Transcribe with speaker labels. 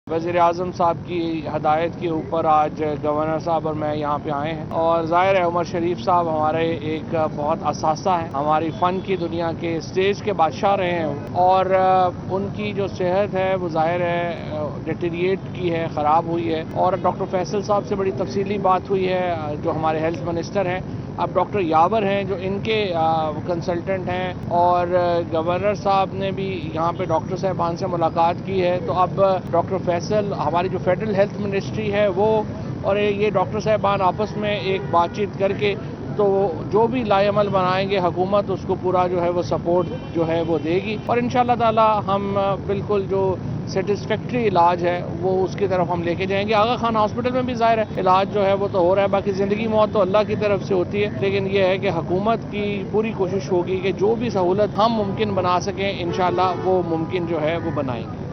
Speaker 1: وزیر اعظم صاحب کی ہدایت کے اوپر آج گورنر صاحب اور میں یہاں پہ آئے ہیں، اور ظاہر ہے عمر شریف صاحب ہمارے ایک بہت اثاثہ ہیں، ہماری فن کی دنیا کے اسٹیج کے بادشاہ رہے ہیں، اور ان کی جو صحت ہے وہ ظاہر ہے ڈیٹیریٹ کی ہے، خراب ہوئی ہے، اور ڈاکٹر فیصل صاحب سے بڑی تفصیلی بات ہوئی ہے، جو ہمارے ہیلتھ منسٹر ہیں، اب ڈاکٹر یاور ہیں جو ان کے کنسلٹنٹ ہیں، اور گورنر صاحب نے بھی یہاں پہ ڈاکٹر صاحبان سے ملاقات کی ہے، تو اب ڈاکٹر فیصل ہماری جو فیڈرل ہیلتھ منسٹری ہے وہ اور یہ ڈاکٹر صاحبان آپس میں ایک بات چیت کر کے تو جو بھی لائے عمل بنائیں گے حکومت اس کو پورا جو ہے وہ سپورٹ جو ہے وہ دے گی، اور انشاءاللہ تعالی ہم بالکل جو سیٹسفیکٹری علاج ہے وہ اس کی طرف ہم لے کے جائیں گے۔ آغا خان ہاسپٹل میں بھی ظاہر ہے علاج جو ہے وہ تو ہو رہا ہے، باقی زندگی موت تو اللہ کی طرف سے ہوتی ہے، لیکن یہ ہے کہ حکومت کی پوری کوشش ہوگی کہ جو بھی سہولت ہم ممکن بنا سکیں انشاءاللہ وہ ممکن جو ہے وہ بنائیں گے۔